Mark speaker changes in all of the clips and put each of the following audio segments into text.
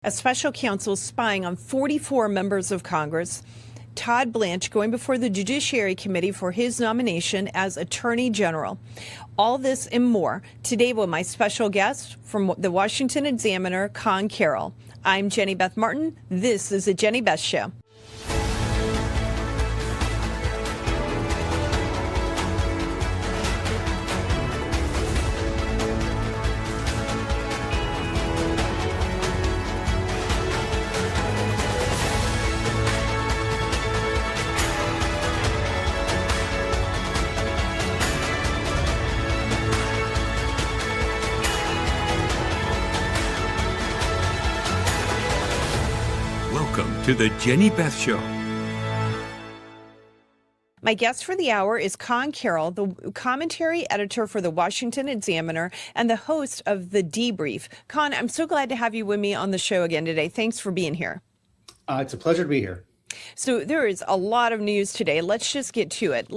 Speaker 1: A special counsel spying on 44 members of Congress. Todd Blanche going before the Judiciary Committee for his nomination as Attorney General. All this and more today with my special guest from the Washington Examiner, Conn Carroll. I'm Jenny Beth Martin. This is the Jenny Beth Show.
Speaker 2: Welcome to the Jenny Beth Show.
Speaker 1: My guest for the hour is Conn Carroll, the commentary editor for the Washington Examiner and the host of the Debrief. Conn, I'm so glad to have you with me on the show again today. Thanks for being here.
Speaker 3: It's a pleasure to be here.
Speaker 1: So there is a lot of news today. Let's just get to it.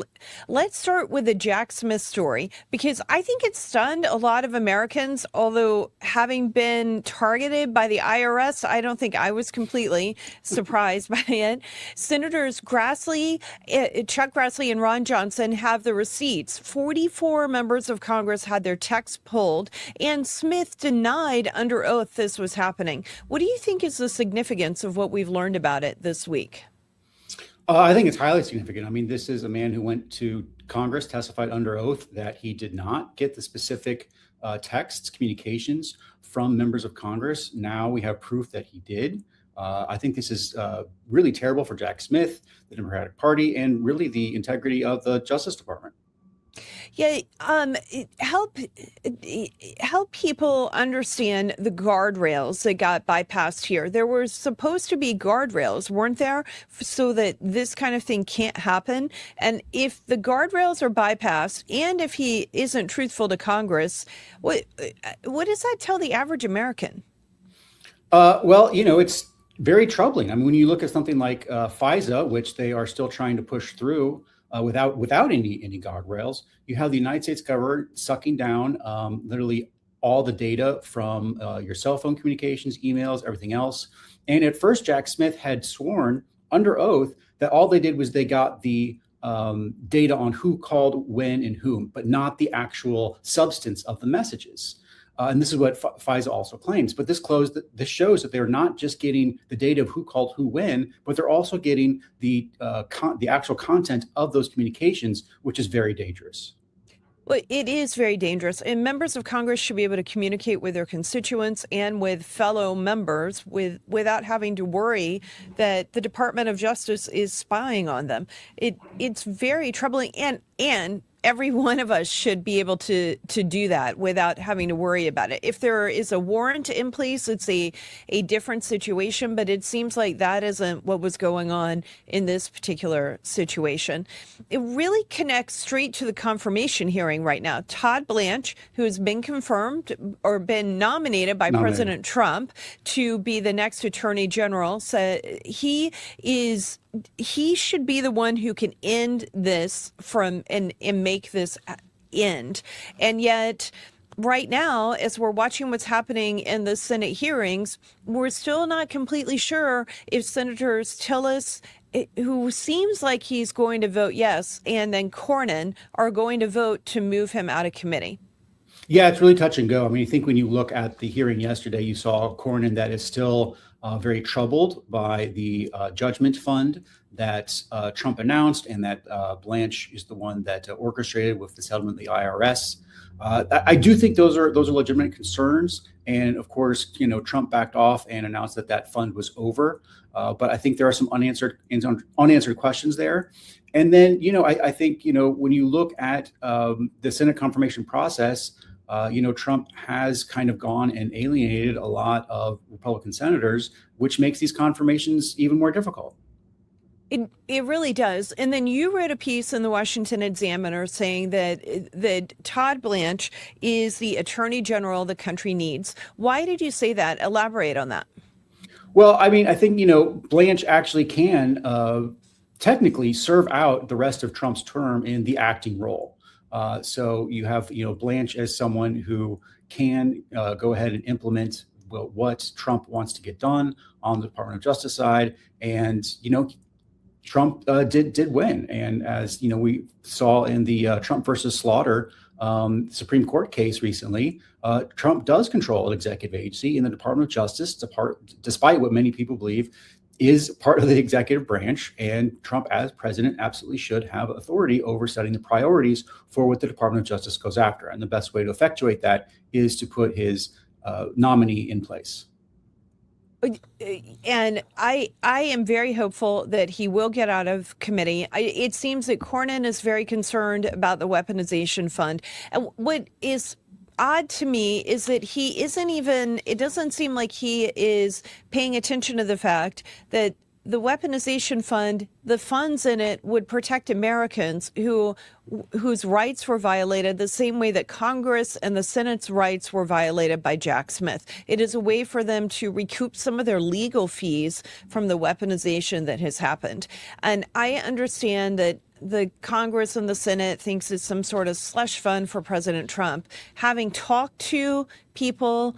Speaker 1: Let's start with the Jack Smith story, because I think it stunned a lot of Americans, although having been targeted by the IRS, I don't think I was completely surprised by it. Senators Grassley, Chuck Grassley and Ron Johnson have the receipts. 44 members of Congress had their texts pulled, and Smith denied under oath this was happening. What do you think is the significance of what we've learned about it this week?
Speaker 3: I think it's highly significant. I mean, this is a man who went to Congress, testified under oath that he did not get the specific texts, communications from members of Congress. Now we have proof that he did. I think this is really terrible for Jack Smith, the Democratic Party, and really the integrity of the Justice Department.
Speaker 1: Yeah, help people understand the guardrails that got bypassed here. There were supposed to be guardrails, weren't there, so that this kind of thing can't happen? And if the guardrails are bypassed, and if he isn't truthful to Congress, what does that tell the average American?
Speaker 3: Well, it's very troubling. I mean, when you look at something like FISA, which they are still trying to push through, without any guardrails, you have the United States government sucking down literally all the data from your cell phone communications, emails, everything else. And at first, Jack Smith had sworn under oath that all they did was they got the data on who called, when, and whom, but not the actual substance of the messages. And this is what FISA also claims. But this shows that they're not just getting the data of who called who when, but they're also getting the actual content of those communications, which is very dangerous.
Speaker 1: Well, it is very dangerous. And members of Congress should be able to communicate with their constituents and with fellow members without having to worry that the Department of Justice is spying on them. It's very troubling. And every one of us should be able to do that without having to worry about it. If there is a warrant in place, it's a different situation, but it seems like that isn't what was going on in this particular situation. It really connects straight to the confirmation hearing right now. Todd Blanche, who has been confirmed or been nominated by President Trump to be the next Attorney General, said he should be the one who can end this and make this end. And yet, right now, as we're watching what's happening in the Senate hearings, we're still not completely sure if Senators Tillis, who seems like he's going to vote yes, and then Cornyn are going to vote to move him out of committee.
Speaker 3: Yeah, it's really touch and go. I mean, I think when you look at the hearing yesterday, you saw Cornyn that is still very troubled by the judgment fund that Trump announced, and that Blanche is the one that orchestrated with the settlement of the IRS. I do think those are legitimate concerns, and of course, Trump backed off and announced that fund was over. But I think there are some unanswered questions there. And then, I think when you look at the Senate confirmation process, Trump has kind of gone and alienated a lot of Republican senators, which makes these confirmations even more difficult.
Speaker 1: It really does. And then you wrote a piece in the Washington Examiner saying that Todd Blanche is the Attorney General the country needs. Why did you say that? Elaborate on that.
Speaker 3: Well, I mean, I think, Blanche actually can technically serve out the rest of Trump's term in the acting role. So you have, Blanche as someone who can go ahead and implement what Trump wants to get done on the Department of Justice side. And, Trump did win. And as, we saw in the Trump versus Slaughter Supreme Court case recently, Trump does control an executive agency in the Department of Justice, despite what many people believe is part of the executive branch. And Trump, as president, absolutely should have authority over setting the priorities for what the Department of Justice goes after. And the best way to effectuate that is to put his nominee in place.
Speaker 1: And I am very hopeful that he will get out of committee. It seems that Cornyn is very concerned about the weaponization fund. And what is odd to me is that he isn't even, it doesn't seem like he is paying attention to the fact that the weaponization fund, the funds in it would protect Americans whose rights were violated the same way that Congress and the Senate's rights were violated by Jack Smith. It is a way for them to recoup some of their legal fees from the weaponization that has happened. And I understand that the Congress and the Senate thinks it's some sort of slush fund for President Trump. Having talked to people,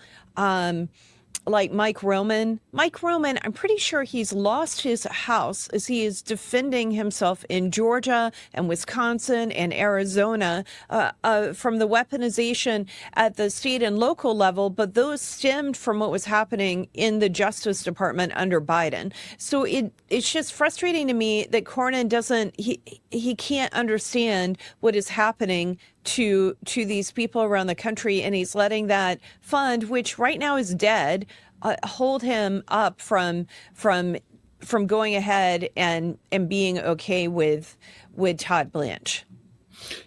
Speaker 1: like Mike Roman, I'm pretty sure he's lost his house as he is defending himself in Georgia and Wisconsin and Arizona from the weaponization at the state and local level. But those stemmed from what was happening in the Justice Department under Biden. So it's just frustrating to me that Cornyn he can't understand what is happening to these people around the country, and he's letting that fund, which right now is dead, hold him up from going ahead and being okay with Todd Blanche.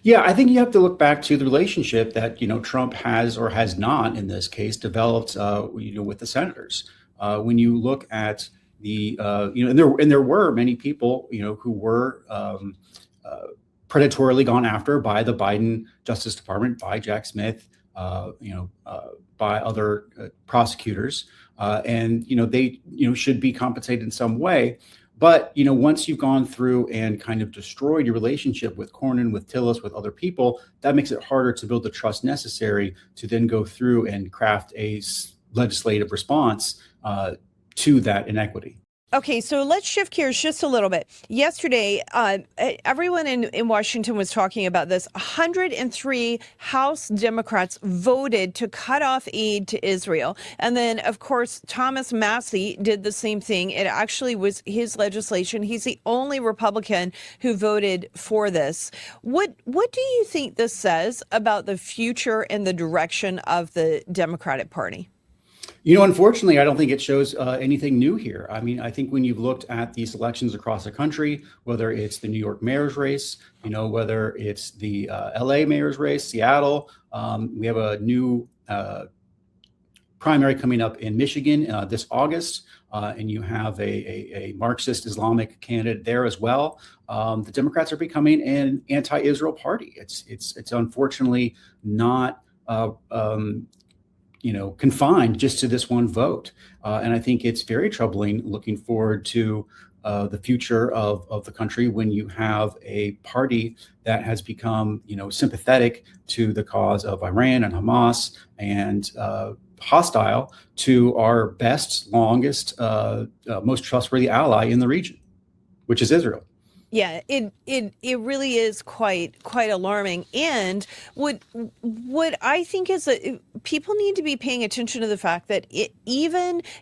Speaker 3: Yeah, I think you have to look back to the relationship that Trump has or has not, in this case, developed with the senators. When you look at the and there were many people who were predatorily gone after by the Biden Justice Department, by Jack Smith, by other prosecutors, and they should be compensated in some way. But once you've gone through and kind of destroyed your relationship with Cornyn, with Tillis, with other people, that makes it harder to build the trust necessary to then go through and craft a legislative response to that inequity.
Speaker 1: Okay, so let's shift gears just a little bit. Yesterday, everyone in Washington was talking about this. 103 House Democrats voted to cut off aid to Israel. And then, of course, Thomas Massie did the same thing. It actually was his legislation. He's the only Republican who voted for this. What do you think this says about the future and the direction of the Democratic Party?
Speaker 3: Unfortunately, I don't think it shows anything new here. I mean, I think when you've looked at these elections across the country, whether it's the New York mayor's race, whether it's the LA mayor's race, Seattle, we have a new primary coming up in Michigan this August, and you have a Marxist Islamic candidate there as well. The Democrats are becoming an anti-Israel party. It's unfortunately not confined just to this one vote. And I think it's very troubling looking forward to the future of the country when you have a party that has become, sympathetic to the cause of Iran and Hamas and hostile to our best, longest, most trustworthy ally in the region, which is Israel.
Speaker 1: Yeah, it really is quite alarming. And what I think is that people need to be paying attention to the fact that it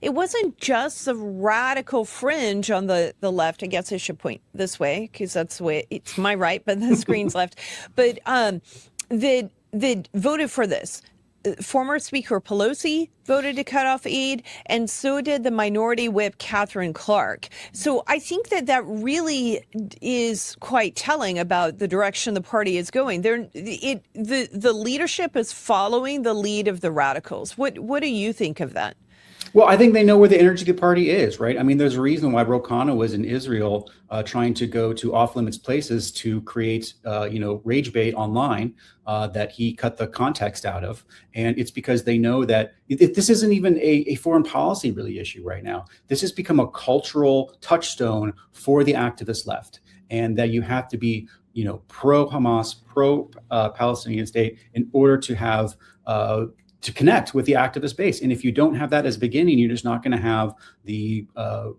Speaker 1: wasn't just the radical fringe on the left. I guess I should point this way because that's the way it's my right, but the screen's left. But that voted for this. Former Speaker Pelosi voted to cut off aid, and so did the minority whip Catherine Clark. So I think that really is quite telling about the direction the party is going. The leadership is following the lead of the radicals. What do you think of that?
Speaker 3: Well, I think they know where the energy of the party is, right? I mean, there's a reason why Ro Khanna was in Israel trying to go to off-limits places to create, rage bait online that he cut the context out of. And it's because they know that this isn't even a foreign policy really issue right now. This has become a cultural touchstone for the activist left, and that you have to be, pro-Hamas, pro-Palestinian state in order to have to connect with the activist base. And if you don't have that as a beginning, you're just not going to have the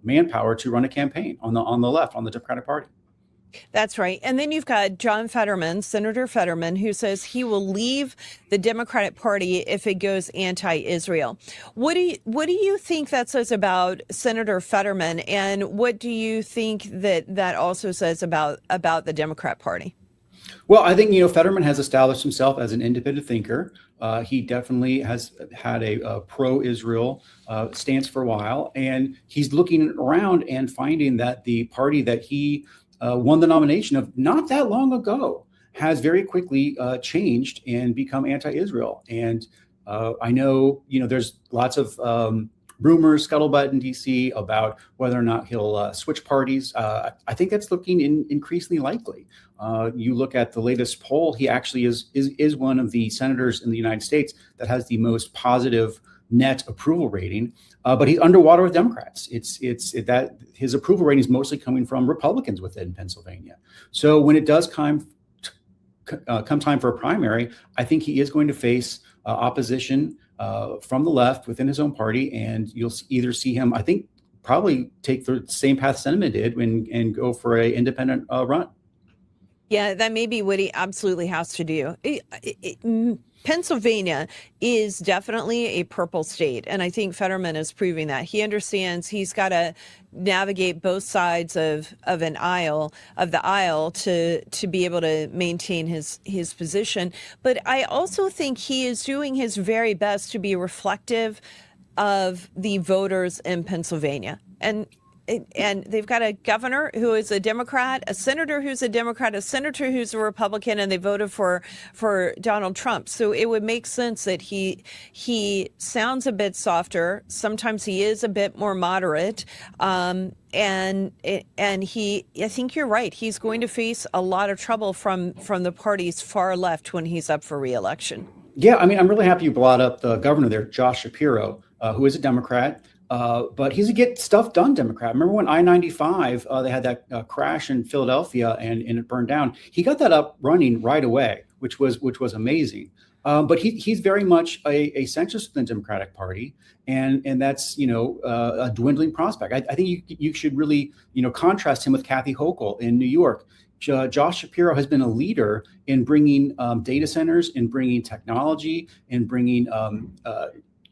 Speaker 3: manpower to run a campaign on the left, on the Democratic Party.
Speaker 1: That's right. And then you've got John Fetterman, Senator Fetterman, who says he will leave the Democratic Party if it goes anti-Israel. What do you think that says about Senator Fetterman, and what do you think that also says about the Democrat Party?
Speaker 3: Well, I think, Fetterman has established himself as an independent thinker. He definitely has had a pro-Israel stance for a while, and he's looking around and finding that the party that he won the nomination of not that long ago has very quickly changed and become anti-Israel. And I know, there's lots of rumors, scuttlebutt in DC about whether or not he'll switch parties. I think that's looking increasingly likely. You look at the latest poll, he actually is one of the senators in the United States that has the most positive net approval rating, but he's underwater with Democrats. It's that his approval rating is mostly coming from Republicans within Pennsylvania. So when it does come time for a primary, I think he is going to face opposition from the left within his own party, and you'll either see him, I think, probably take the same path Sinema did and go for an independent run.
Speaker 1: Yeah, that may be what he absolutely has to do. Pennsylvania is definitely a purple state, and I think Fetterman is proving that. He understands he's got to navigate both sides of the aisle to be able to maintain his position. But I also think he is doing his very best to be reflective of the voters in Pennsylvania. And they've got a governor who is a Democrat, a senator who's a Democrat, a senator who's a Republican, and they voted for Donald Trump. So it would make sense that he sounds a bit softer. Sometimes he is a bit more moderate. And I think you're right. He's going to face a lot of trouble from the party's far left when he's up for re-election.
Speaker 3: Yeah, I mean, I'm really happy you brought up the governor there, Josh Shapiro, who is a Democrat. But he's a get stuff done Democrat. Remember when I-95, they had that crash in Philadelphia and it burned down. He got that up running right away, which was amazing. But he's very much a centrist within the Democratic Party, and that's a dwindling prospect. I think you should really contrast him with Kathy Hochul in New York. Josh Shapiro has been a leader in bringing data centers, in bringing technology, in bringing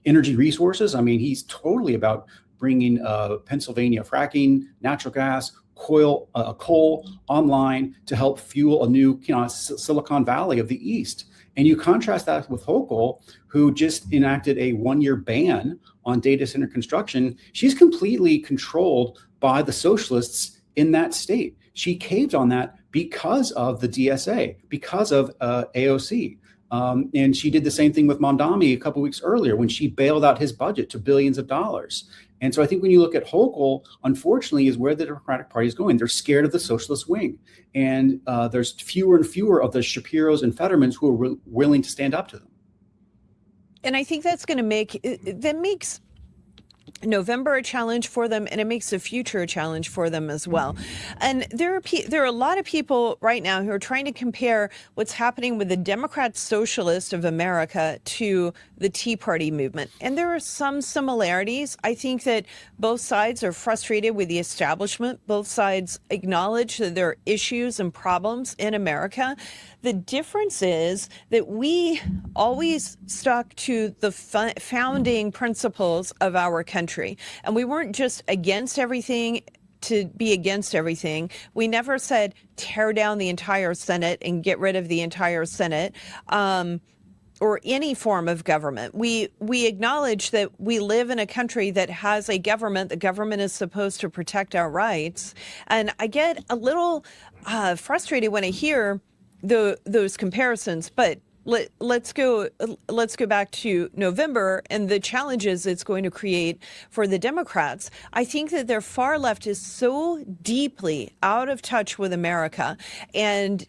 Speaker 3: energy resources. I mean, he's totally about bringing Pennsylvania fracking, natural gas, coal online to help fuel a new Silicon Valley of the East. And you contrast that with Hochul, who just enacted a 1-year ban on data center construction. She's completely controlled by the socialists in that state. She caved on that because of the DSA, because of AOC. And she did the same thing with Mondami a couple of weeks earlier when she bailed out his budget to billions of dollars. And so I think when you look at Hochul, unfortunately, is where the Democratic Party is going. They're scared of the socialist wing. And there's fewer and fewer of the Shapiros and Fettermans who are willing to stand up to them.
Speaker 1: And I think that makes November a challenge for them, and it makes the future a challenge for them as well. And there are a lot of people right now who are trying to compare what's happening with the Democrat Socialist of America to the Tea Party movement. And there are some similarities. I think that both sides are frustrated with the establishment. Both sides acknowledge that there are issues and problems in America. The difference is that we always stuck to the founding principles of our country. And we weren't just against everything to be against everything. We never said tear down the entire Senate and get rid of the entire Senate. Or any form of government. We acknowledge that we live in a country that has a government. The government is supposed to protect our rights. And I get a little frustrated when I hear those comparisons. But let's go back to November and the challenges it's going to create for the Democrats. I think that their far left is so deeply out of touch with America, and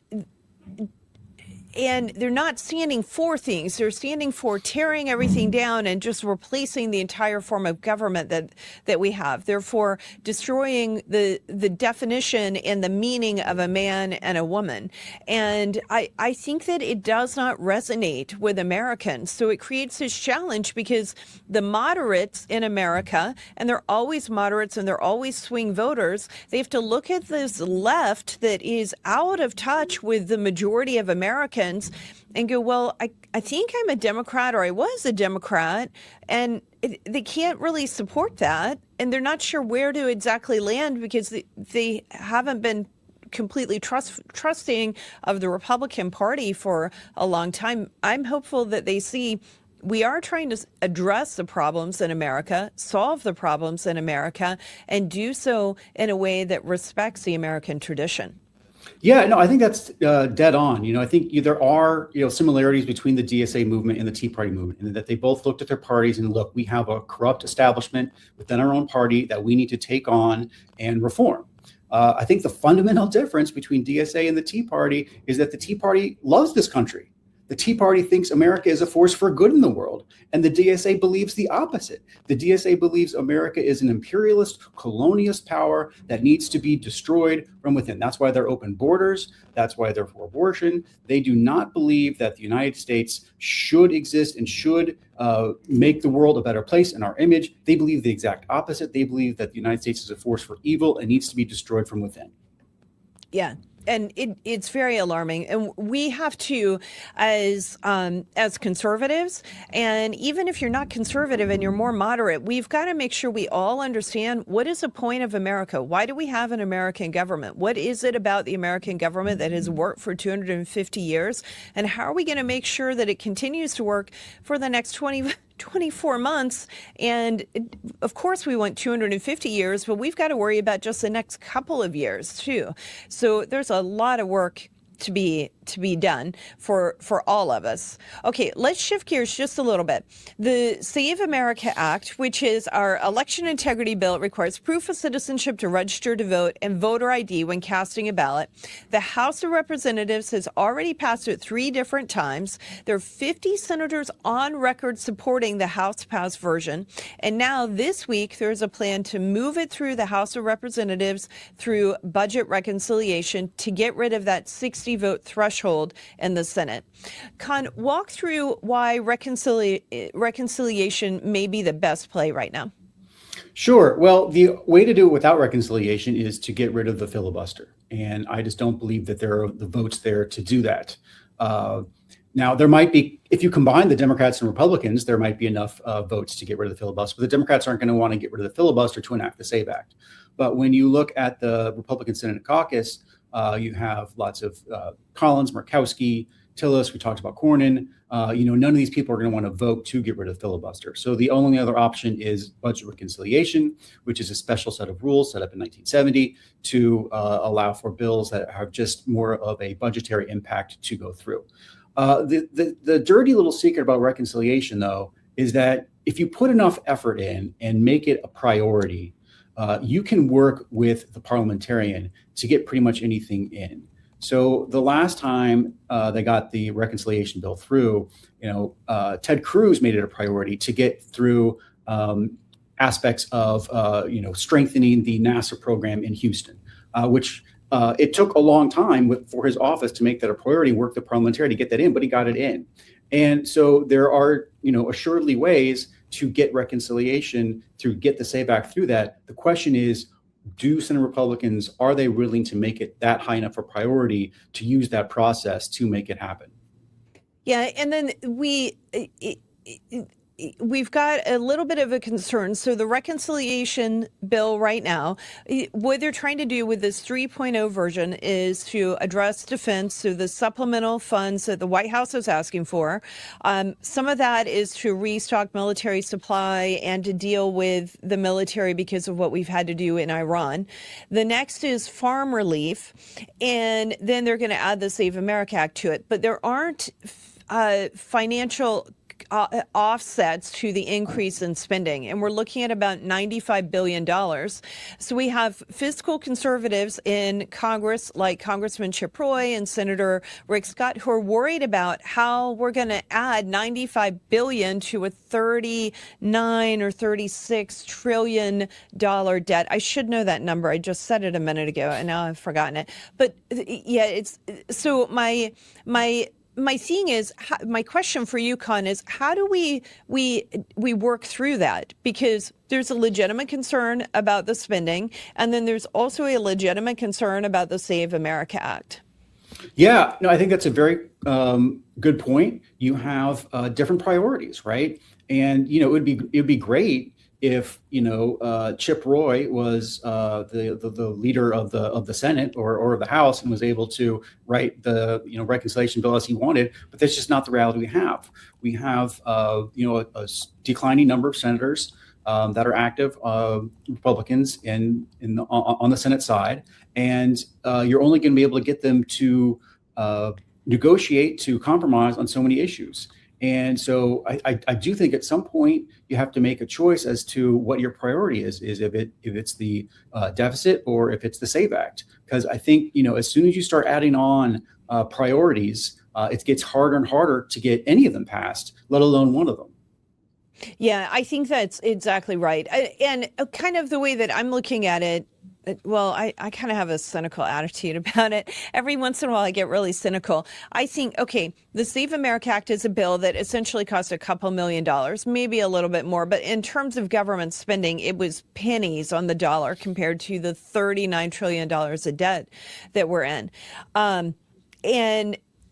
Speaker 1: and they're not standing for things. They're standing for tearing everything down and just replacing the entire form of government that we have. Therefore, destroying the definition and the meaning of a man and a woman. And I think that it does not resonate with Americans. So it creates this challenge because the moderates in America, and they're always moderates and they're always swing voters, they have to look at this left that is out of touch with the majority of Americans and go, well, I think I'm a Democrat, or I was a Democrat, and they can't really support that. And they're not sure where to exactly land because they haven't been completely trusting of the Republican Party for a long time. I'm hopeful that they see we are trying to address the problems in America, solve the problems in America, and do so in a way that respects the American tradition.
Speaker 3: Yeah, no, I think that's dead on. I think there are, similarities between the DSA movement and the Tea Party movement, and that they both looked at their parties and look, we have a corrupt establishment within our own party that we need to take on and reform. I think the fundamental difference between DSA and the Tea Party is that the Tea Party loves this country. The Tea Party thinks America is a force for good in the world, and the DSA believes the opposite. The DSA believes America is an imperialist, colonialist power that needs to be destroyed from within. That's why they're open borders. That's why they're for abortion. They do not believe that the United States should exist and should make the world a better place in our image. They believe the exact opposite. They believe that the United States is a force for evil and needs to be destroyed from within.
Speaker 1: Yeah. And it's very alarming. And we have to, as conservatives, and even if you're not conservative and you're more moderate, we've got to make sure we all understand what is the point of America? Why do we have an American government? What is it about the American government that has worked for 250 years? And how are we going to make sure that it continues to work for the next 24 months? And of course we want 250 years, but we've got to worry about just the next couple of years too. So there's a lot of work to be done for all of us. Okay, let's shift gears just a little bit. The Save America Act, which is our election integrity bill, it requires proof of citizenship to register to vote and voter ID when casting a ballot. The House of Representatives has already passed it 3 different times. There are 50 senators on record supporting the House-passed version. And now this week, there's a plan to move it through the House of Representatives through budget reconciliation to get rid of that 60-vote threshold in the Senate. Conn, walk through why reconciliation may be the best play right now.
Speaker 3: Sure. Well, the way to do it without reconciliation is to get rid of the filibuster. And I just don't believe that there are the votes there to do that. Now, there might be, if you combine the Democrats and Republicans, there might be enough votes to get rid of the filibuster. But the Democrats aren't going to want to get rid of the filibuster to enact the SAVE Act. But when you look at the Republican Senate caucus, you have lots of Collins, Murkowski, Tillis. We talked about Cornyn. None of these people are going to want to vote to get rid of filibuster. So the only other option is budget reconciliation, which is a special set of rules set up in 1970 to allow for bills that have just more of a budgetary impact to go through. The dirty little secret about reconciliation, though, is that if you put enough effort in and make it a priority, you can work with the parliamentarian to get pretty much anything in. So the last time they got the reconciliation bill through, Ted Cruz made it a priority to get through aspects of, strengthening the NASA program in Houston, which it took a long time for his office to make that a priority, work the parliamentarian to get that in, but he got it in. And so there are, assuredly ways to get reconciliation, to get the SAVE Act through that. The question is, do Senate Republicans, are they willing to make it that high enough a priority to use that process to make it happen?
Speaker 1: Yeah, and then we've got a little bit of a concern. So the reconciliation bill right now, what they're trying to do with this 3.0 version is to address defense, so the supplemental funds that the White House is asking for. Some of that is to restock military supply and to deal with the military because of what we've had to do in Iran. The next is farm relief, and then they're going to add the Save America Act to it. But there aren't financial offsets to the increase in spending. And we're looking at about $95 billion. So we have fiscal conservatives in Congress, like Congressman Chip Roy and Senator Rick Scott, who are worried about how we're going to add $95 billion to a $39 or $36 trillion debt. I should know that number. I just said it a minute ago, and now I've forgotten it. But yeah, it's so my thing is, my question for you, Conn, is how do we work through that? Because there's a legitimate concern about the spending, and then there's also a legitimate concern about the Save America Act.
Speaker 3: Yeah, no, I think that's a very good point. You have different priorities, right? And it would be great if Chip Roy was the leader of the Senate or the House and was able to write the reconciliation bill as he wanted, but that's just not the reality we have. We have a declining number of senators that are active Republicans on the Senate side, and you're only going to be able to get them to negotiate, to compromise on so many issues. And so I do think at some point you have to make a choice as to what your priority is if it's the deficit or if it's the SAVE Act. Because I think, as soon as you start adding on priorities, it gets harder and harder to get any of them passed, let alone one of them.
Speaker 1: Yeah, I think that's exactly right. And kind of the way that I'm looking at it, well, I kind of have a cynical attitude about it. Every once in a while, I get really cynical. I think, okay, the Save America Act is a bill that essentially cost a couple $1 million, maybe a little bit more. But in terms of government spending, it was pennies on the dollar compared to the $39 trillion of debt that we're in.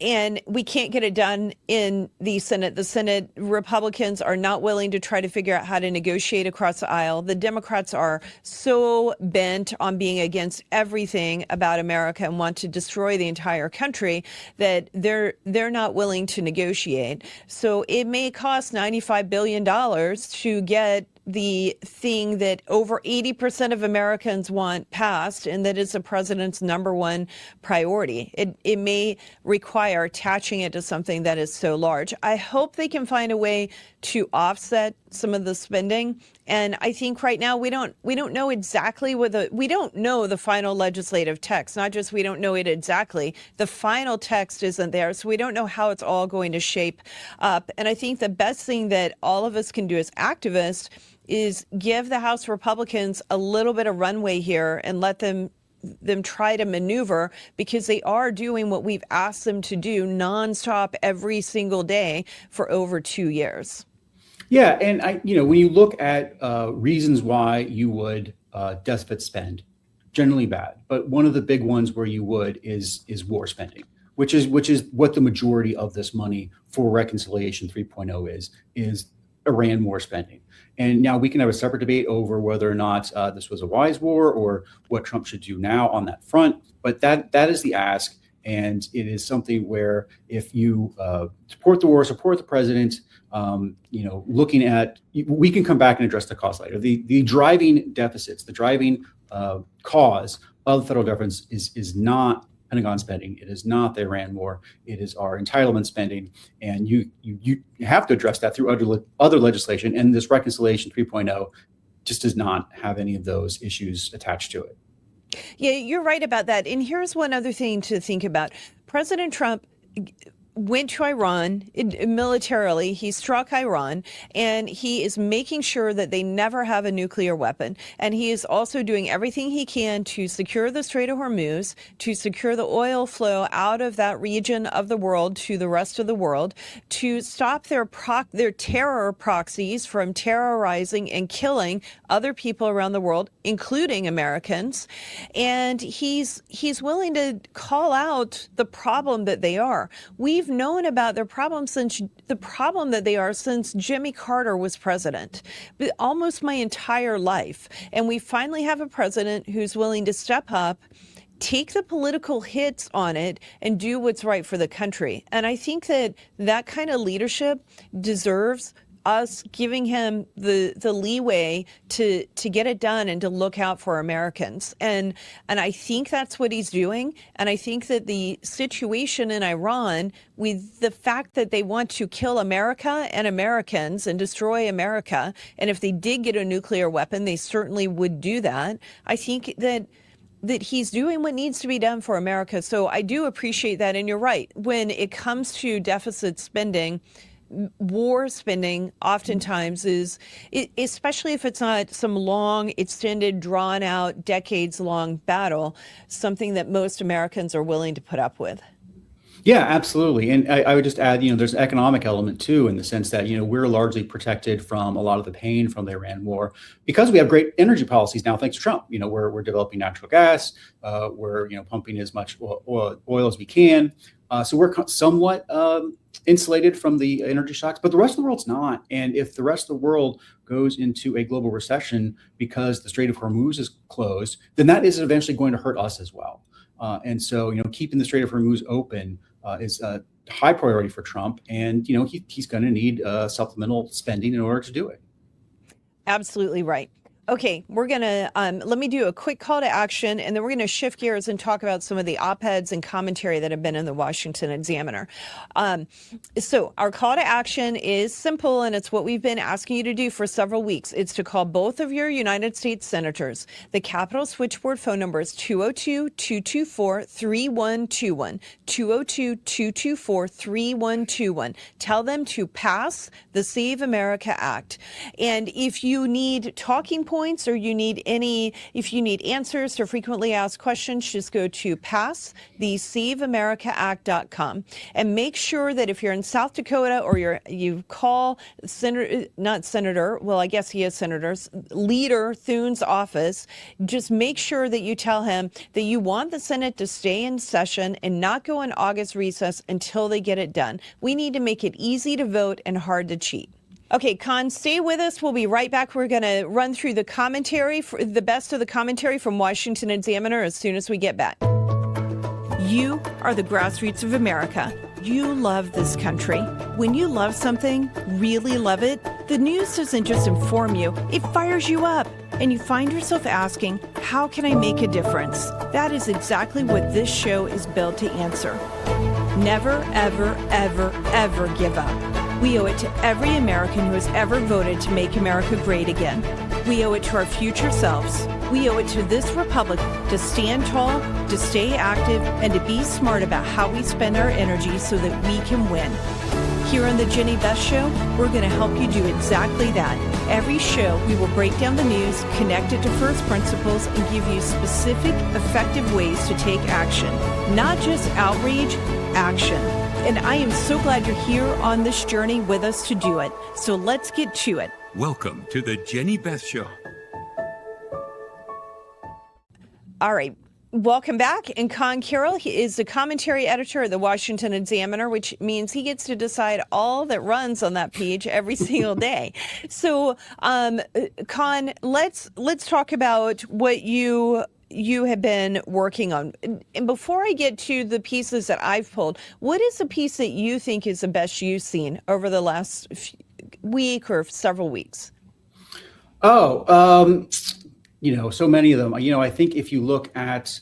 Speaker 1: And we can't get it done in the Senate. The Senate Republicans are not willing to try to figure out how to negotiate across the aisle. The Democrats are so bent on being against everything about America and want to destroy the entire country that they're not willing to negotiate. So it may cost $95 billion to get the thing that over 80% of Americans want passed, and that is the president's number one priority. It may require attaching it to something that is so large. I hope they can find a way to offset some of the spending. And I think right now we don't know exactly we don't know the final legislative text. Not just we don't know it exactly. The final text isn't there, so we don't know how it's all going to shape up. And I think the best thing that all of us can do as activists is give the House Republicans a little bit of runway here and let them try to maneuver, because they are doing what we've asked them to do nonstop every single day for over 2 years.
Speaker 3: Yeah, and when you look at reasons why you would deficit spend, generally bad, but one of the big ones where you would is war spending, which is what the majority of this money for Reconciliation 3.0 is Iran war spending. And now we can have a separate debate over whether or not this was a wise war or what Trump should do now on that front. But that is the ask. And it is something where if you support the war, support the president, looking at, we can come back and address the cost later. The driving deficits, the driving cause of the federal deficit is not Pentagon spending. It is not the Iran war. It is our entitlement spending. And you have to address that through other legislation. And this Reconciliation 3.0 just does not have any of those issues attached to it.
Speaker 1: Yeah, you're right about that. And here's one other thing to think about. President Trump went to Iran militarily. He struck Iran, and he is making sure that they never have a nuclear weapon. And he is also doing everything he can to secure the Strait of Hormuz, to secure the oil flow out of that region of the world to the rest of the world, to stop their terror proxies from terrorizing and killing other people around the world, including Americans. And he's willing to call out the problem that they are. We've known about their problem since Jimmy Carter was president, but almost my entire life. And we finally have a president who's willing to step up, take the political hits on it, and do what's right for the country. And I think that kind of leadership deserves us giving him the leeway to get it done and to look out for Americans. And I think that's what he's doing. And I think that the situation in Iran, with the fact that they want to kill America and Americans and destroy America, and if they did get a nuclear weapon, they certainly would do that. I think that he's doing what needs to be done for America. So I do appreciate that. And you're right. When it comes to deficit spending, war spending oftentimes is, especially if it's not some long, extended, drawn out, decades long battle, something that most Americans are willing to put up with.
Speaker 3: Yeah, absolutely. And I would just add, there's an economic element too, in the sense that, we're largely protected from a lot of the pain from the Iran war because we have great energy policies now, thanks to Trump. We're developing natural gas. We're, pumping as much oil as we can. So we're somewhat insulated from the energy shocks, but the rest of the world's not. And if the rest of the world goes into a global recession because the Strait of Hormuz is closed, then that is eventually going to hurt us as well. And so, keeping the Strait of Hormuz open is a high priority for Trump. And, he's going to need supplemental spending in order to do it.
Speaker 1: Absolutely right. Okay, we're going to let me do a quick call to action, and then we're going to shift gears and talk about some of the op-eds and commentary that have been in the Washington Examiner. So our call to action is simple, and it's what we've been asking you to do for several weeks. It's to call both of your United States senators. The Capitol switchboard phone number is 202-224-3121, 202-224-3121. Tell them to pass the Save America Act. And if you need talking points, or if you need answers to frequently asked questions, just go to passthesaveamericaact.com and make sure that if you're in South Dakota or you call Leader Thune's office, just make sure that you tell him that you want the Senate to stay in session and not go on August recess until they get it done. We need to make it easy to vote and hard to cheat. Okay, Conn, stay with us. We'll be right back. We're going to run through the commentary, the best of the commentary from Washington Examiner as soon as we get back. You are the grassroots of America. You love this country. When you love something, really love it, the news doesn't just inform you, it fires you up. And you find yourself asking, how can I make a difference? That is exactly what this show is built to answer. Never, ever, ever, ever give up. We owe it to every American who has ever voted to make America great again. We owe it to our future selves. We owe it to this republic to stand tall, to stay active, and to be smart about how we spend our energy so that we can win. Here on the Jenny Beth Show, we're going to help you do exactly that. Every show, we will break down the news, connect it to first principles, and give you specific, effective ways to take action. Not just outrage, action. And I am so glad you're here on this journey with us to do it. So let's get to it.
Speaker 2: Welcome to the Jenny Beth Show.
Speaker 1: All right. Welcome back. And Conn Carroll, he is the commentary editor of the Washington Examiner, which means he gets to decide all that runs on that page every single day. So, Conn, let's talk about what you have been working on. And before I get to the pieces that I've pulled, what is the piece that you think is the best you've seen over the last week or several weeks?
Speaker 3: So many of them. I think if you look at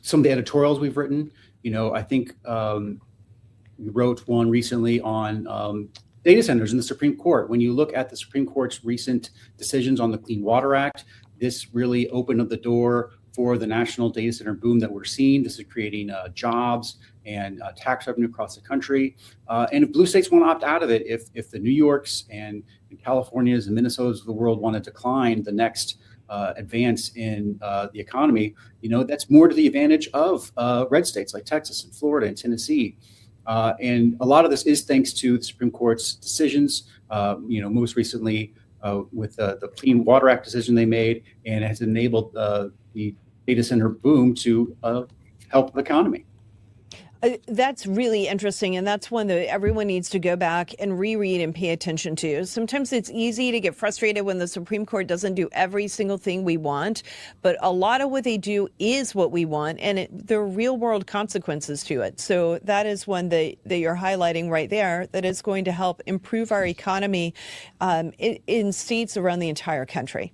Speaker 3: some of the editorials we've written, I think we wrote one recently on data centers in the Supreme Court. When you look at the Supreme Court's recent decisions on the Clean Water Act, this really opened up the door for the national data center boom that we're seeing. This is creating jobs and tax revenue across the country. And if blue states want to opt out of it, if the New Yorks and Californias and Minnesotas of the world want to decline the next advance in the economy, that's more to the advantage of red states like Texas and Florida and Tennessee. And a lot of this is thanks to the Supreme Court's decisions, most recently with the Clean Water Act decision they made, and it has enabled the data center boom to help the economy.
Speaker 1: That's really interesting. And that's one that everyone needs to go back and reread and pay attention to. Sometimes it's easy to get frustrated when the Supreme Court doesn't do every single thing we want, but a lot of what they do is what we want, and there are real world consequences to it. So that is one that you're highlighting right there that is going to help improve our economy in states around the entire country.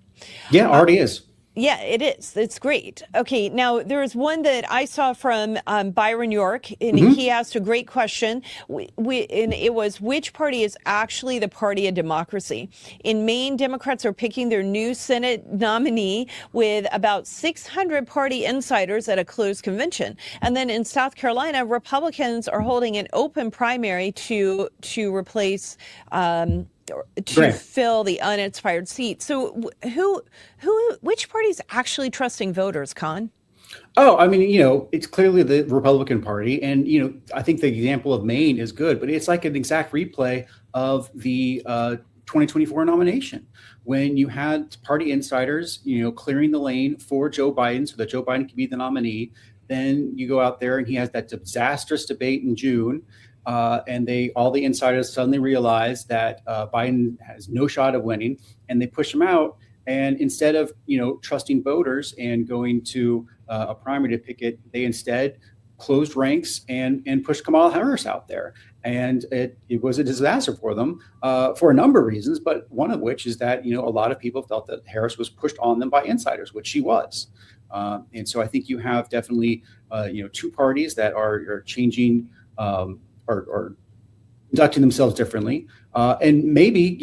Speaker 3: Yeah, already is.
Speaker 1: Yeah, it is. It's great. Okay, now there is one that I saw from Byron York, and he asked a great question. And it was, which party is actually the party of democracy? In Maine, Democrats are picking their new Senate nominee with about 600 party insiders at a closed convention. And then in South Carolina, Republicans are holding an open primary to replace fill the uninspired seat. So which party is actually trusting voters, Conn?
Speaker 3: Oh, I mean, it's clearly the Republican Party. And, I think the example of Maine is good, but it's like an exact replay of the 2024 nomination when you had party insiders, clearing the lane for Joe Biden so that Joe Biden can be the nominee. Then you go out there and he has that disastrous debate in June. And all the insiders suddenly realize that Biden has no shot of winning, and they push him out. And instead of trusting voters and going to a primary to pick it, they instead closed ranks and pushed Kamala Harris out there. And it was a disaster for them for a number of reasons, but one of which is that a lot of people felt that Harris was pushed on them by insiders, which she was. And so I think you have definitely two parties that are changing. Or conducting themselves differently. And maybe,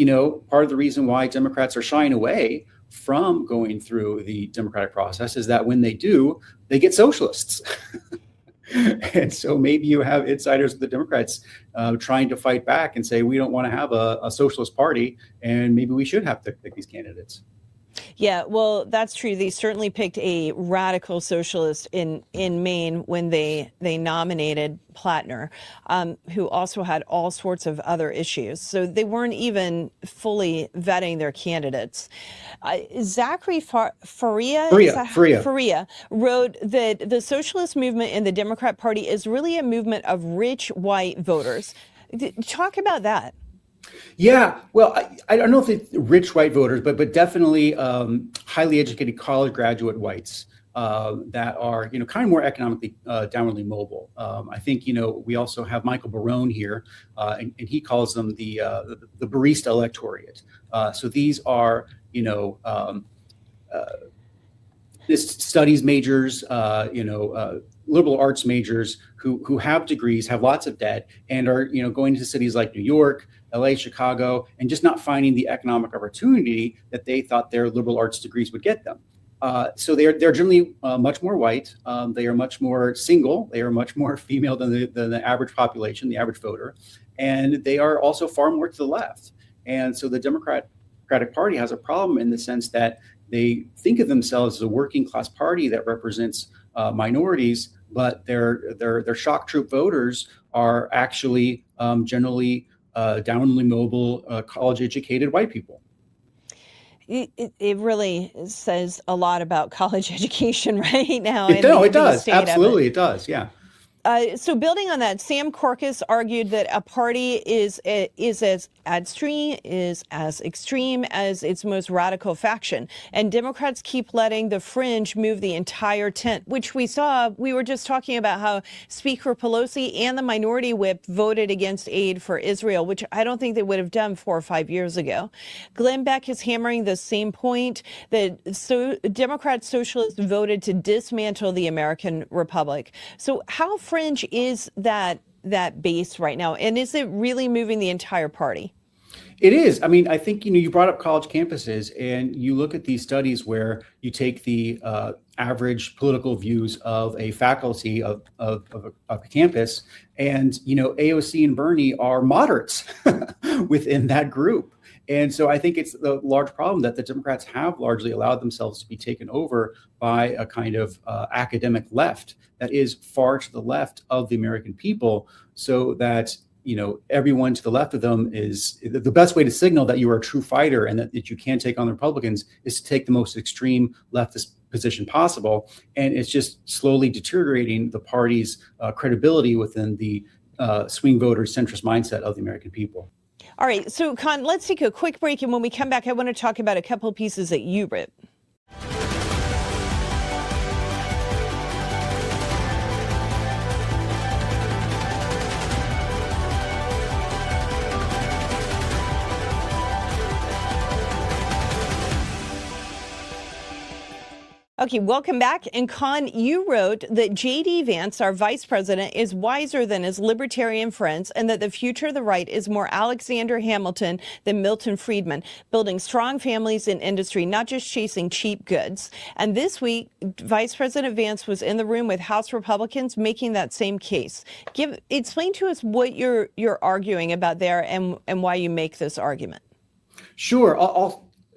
Speaker 3: part of the reason why Democrats are shying away from going through the democratic process is that when they do, they get socialists. And so maybe you have insiders of the Democrats trying to fight back and say, we don't want to have a socialist party, and maybe we should have to pick these candidates.
Speaker 1: Yeah, well, that's true. They certainly picked a radical socialist in Maine when they nominated Plattner, who also had all sorts of other issues. So they weren't even fully vetting their candidates. Zachary Faria wrote that the socialist movement in the Democrat Party is really a movement of rich white voters. Talk about that.
Speaker 3: Yeah, well, I don't know if it's rich white voters, but definitely highly educated college graduate whites that are, kind of more economically downwardly mobile. I think, we also have Michael Barone here, and he calls them the Barista Electorate. So these are, this studies majors, liberal arts majors who have degrees, have lots of debt, and are going to cities like New York, LA, Chicago, and just not finding the economic opportunity that they thought their liberal arts degrees would get them. So they're generally much more white. They are much more single. They are much more female than the average population, the average voter, and they are also far more to the left. And so the Democratic Party has a problem in the sense that they think of themselves as a working class party that represents minorities, but their shock troop voters are actually generally downwardly mobile, college-educated white people.
Speaker 1: It really says a lot about college education right now.
Speaker 3: It does. Absolutely, it does. Yeah.
Speaker 1: So building on that, Sam Corcus argued that a party is as extreme as its most radical faction. And Democrats keep letting the fringe move the entire tent, which we saw. We were just talking about how Speaker Pelosi and the minority whip voted against aid for Israel, which I don't think they would have done 4 or 5 years ago. Glenn Beck is hammering the same point that Democrat socialists voted to dismantle the American Republic. So how fringe is that base right now? And is it really moving the entire party?
Speaker 3: It is. I mean, I think, you brought up college campuses, and you look at these studies where you take the average political views of a faculty of a campus, and, AOC and Bernie are moderates within that group. And so I think it's the large problem that the Democrats have largely allowed themselves to be taken over by a kind of academic left that is far to the left of the American people, so that everyone to the left of them is the best way to signal that you are a true fighter and that you can take on the Republicans is to take the most extreme leftist position possible. And it's just slowly deteriorating the party's credibility within the swing voter centrist mindset of the American people.
Speaker 1: All right. So, Conn, let's take a quick break. And when we come back, I want to talk about a couple of pieces that you wrote. Okay, welcome back. And Conn, you wrote that J.D. Vance, our vice president, is wiser than his libertarian friends and that the future of the right is more Alexander Hamilton than Milton Friedman, building strong families in industry, not just chasing cheap goods. And this week, Vice President Vance was in the room with House Republicans making that same case. Explain to us what you're arguing about there and why you make this argument.
Speaker 3: Sure.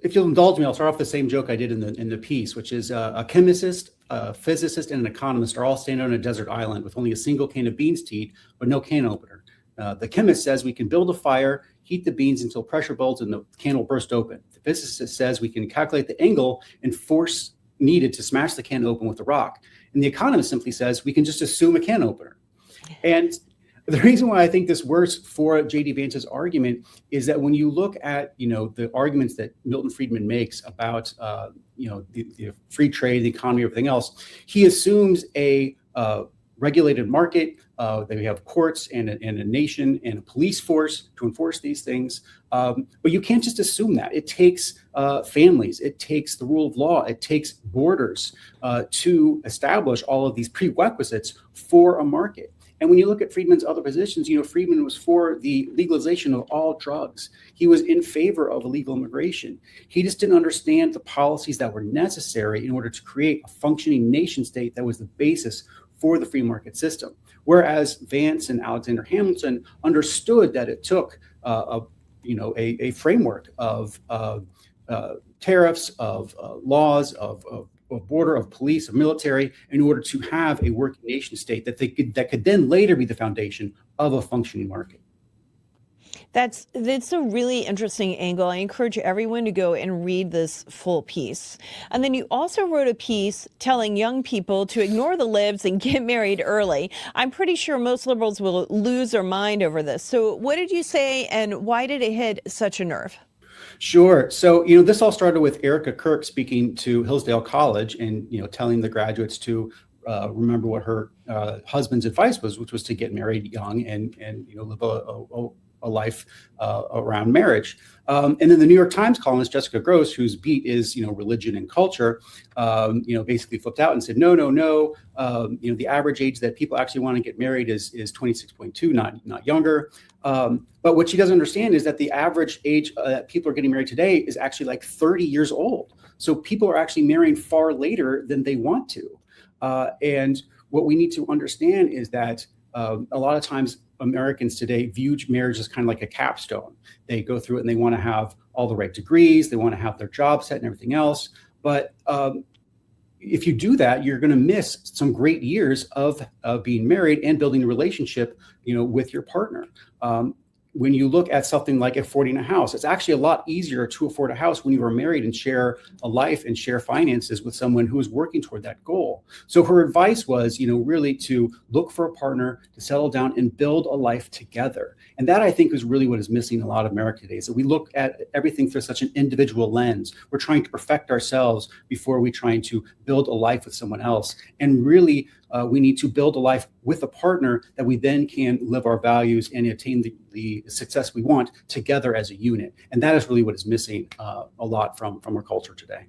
Speaker 3: If you'll indulge me, I'll start off the same joke I did in the piece, which is a chemist, a physicist, and an economist are all standing on a desert island with only a single can of beans to eat, but no can opener. The chemist says we can build a fire, heat the beans until pressure builds and the can will burst open. The physicist says we can calculate the angle and force needed to smash the can open with a rock. And the economist simply says we can just assume a can opener. And the reason why I think this works for J.D. Vance's argument is that when you look at, the arguments that Milton Friedman makes about, the free trade, the economy, everything else, he assumes a regulated market, that we have courts and a nation and a police force to enforce these things. But you can't just assume that. It takes families, it takes the rule of law, it takes borders to establish all of these prerequisites for a market. And when you look at Friedman's other positions, Friedman was for the legalization of all drugs. He was in favor of illegal immigration. He just didn't understand the policies that were necessary in order to create a functioning nation state that was the basis for the free market system. Whereas Vance and Alexander Hamilton understood that it took a framework of tariffs, of laws, of a border, of police, of military, in order to have a working nation state that could then later be the foundation of a functioning market.
Speaker 1: That's a really interesting angle. I encourage everyone to go and read this full piece. And then you also wrote a piece telling young people to ignore the libs and get married early. I'm pretty sure most liberals will lose their mind over this. So what did you say, and why did it hit such a nerve?
Speaker 3: Sure. So, this all started with Erica Kirk speaking to Hillsdale College and, telling the graduates to remember what her husband's advice was, which was to get married young and live a life around marriage. And then the New York Times columnist Jessica Gross, whose beat is, religion and culture, basically flipped out and said, no. The average age that people actually want to get married is 26.2, not younger. But what she doesn't understand is that the average age that people are getting married today is actually like 30 years old. So people are actually marrying far later than they want to. And what we need to understand is that a lot of times Americans today view marriage as kind of like a capstone. They go through it and they want to have all the right degrees. They want to have their job set and everything else. But if you do that, you're going to miss some great years of being married and building a relationship, with your partner. When you look at something like affording a house, it's actually a lot easier to afford a house when you are married and share a life and share finances with someone who is working toward that goal. So her advice was, really to look for a partner, to settle down and build a life together. And that, I think, is really what is missing in a lot of America today. So we look at everything through such an individual lens. We're trying to perfect ourselves before we trying to build a life with someone else. And really, we need to build a life with a partner that we then can live our values and attain the success we want together as a unit. And that is really what is missing a lot from our culture today.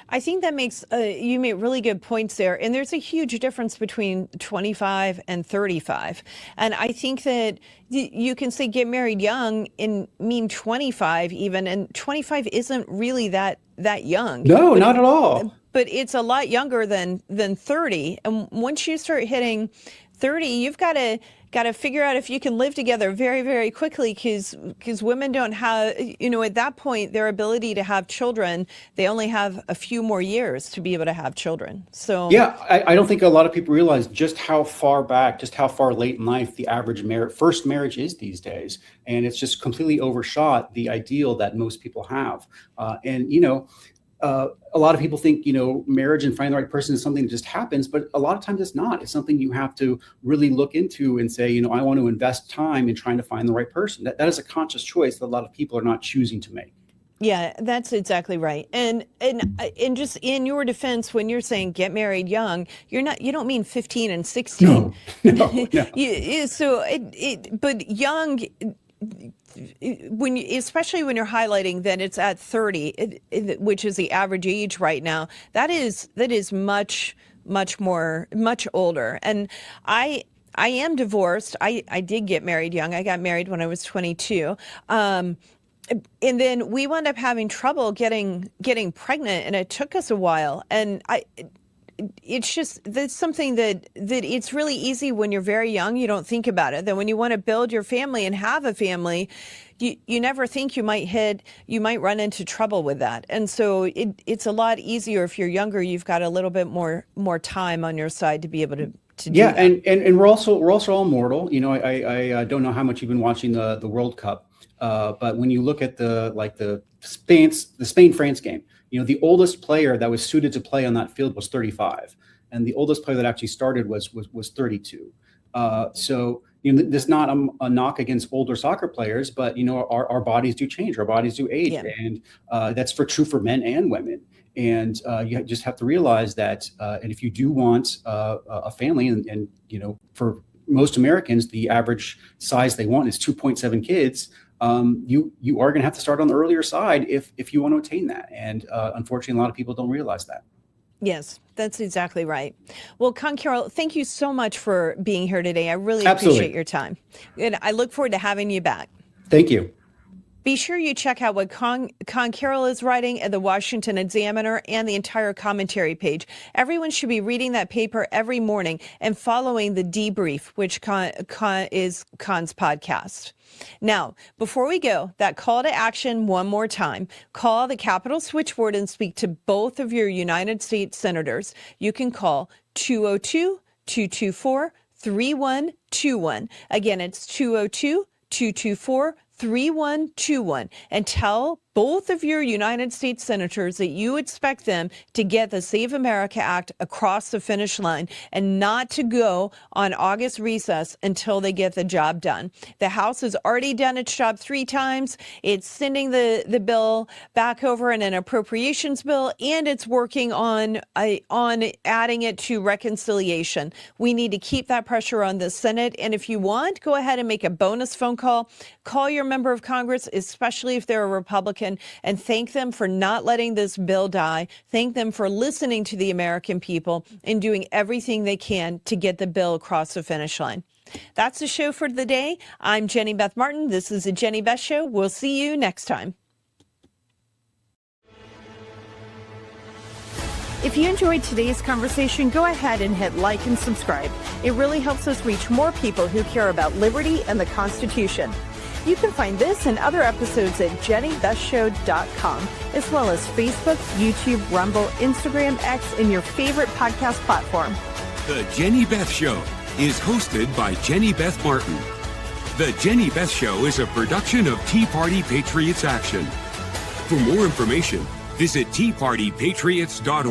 Speaker 1: I think that makes, you made really good points there. And there's a huge difference between 25 and 35. And I think that you can say get married young and mean 25 even, and 25 isn't really that young.
Speaker 3: No, not at all.
Speaker 1: But it's a lot younger than 30. And once you start hitting 30, you've got to figure out if you can live together very, very quickly, because women don't have, at that point, their ability to have children, they only have a few more years to be able to have children. So
Speaker 3: yeah, I don't think a lot of people realize just how far late in life the average first marriage is these days. And it's just completely overshot the ideal that most people have. a lot of people think, marriage and finding the right person is something that just happens, but a lot of times it's not. It's something you have to really look into and say, I want to invest time in trying to find the right person. That is a conscious choice that a lot of people are not choosing to make.
Speaker 1: Yeah, that's exactly right. And just in your defense, when you're saying get married young, you don't mean 15 and 16.
Speaker 3: No.
Speaker 1: But young, especially when you're highlighting that it's at 30, which is the average age right now, that is much older. And I am divorced. I did get married young. I got married when I was 22. And then we wound up having trouble getting pregnant, and it took us a while. And that's something that it's really easy when you're very young. You don't think about it. Then when you want to build your family and have a family, you never think you might run into trouble with that. And so it's a lot easier if you're younger. You've got a little bit more time on your side to be able to do that.
Speaker 3: And we're also all mortal. I don't know how much you've been watching the World Cup. But when you look at the Spain-France game, the oldest player that was suited to play on that field was 35, and the oldest player that actually started was 32. So this is not a knock against older soccer players, but our bodies do change, our bodies do age, and that's true for men and women. And you just have to realize that, and if you do want a family, and for most Americans, the average size they want is 2.7 kids. You are going to have to start on the earlier side if you want to attain that. And unfortunately, a lot of people don't realize that.
Speaker 1: Yes, that's exactly right. Well, Conn Carroll, thank you so much for being here today. I really
Speaker 3: Absolutely.
Speaker 1: Appreciate your time. And I look forward to having you back.
Speaker 3: Thank you.
Speaker 1: Be sure you check out what Conn Carroll is writing at the Washington Examiner and the entire commentary page. Everyone should be reading that paper every morning and following the Debrief, which is Conn's podcast. Now, before we go, that call to action one more time. Call the Capitol switchboard and speak to both of your United States senators. You can call 202-224-3121. Again, it's 202-224-3121, and tell both of your United States senators that you expect them to get the Save America Act across the finish line and not to go on August recess until they get the job done. The House has already done its job 3 times. It's sending the bill back over in an appropriations bill, and it's working on adding it to reconciliation. We need to keep that pressure on the Senate. And if you want, go ahead and make a bonus phone call. Call your member of Congress, especially if they're a Republican, and thank them for not letting this bill die. Thank them for listening to the American people and doing everything they can to get the bill across the finish line. That's the show for the day. I'm Jenny Beth Martin. This is the Jenny Beth Show. We'll see you next time. If you enjoyed today's conversation, go ahead and hit like and subscribe. It really helps us reach more people who care about liberty and the Constitution. You can find this and other episodes at jennybethshow.com, as well as Facebook, YouTube, Rumble, Instagram, X, and your favorite podcast platform.
Speaker 2: The Jenny Beth Show is hosted by Jenny Beth Martin. The Jenny Beth Show is a production of Tea Party Patriots Action. For more information, visit teapartypatriots.org.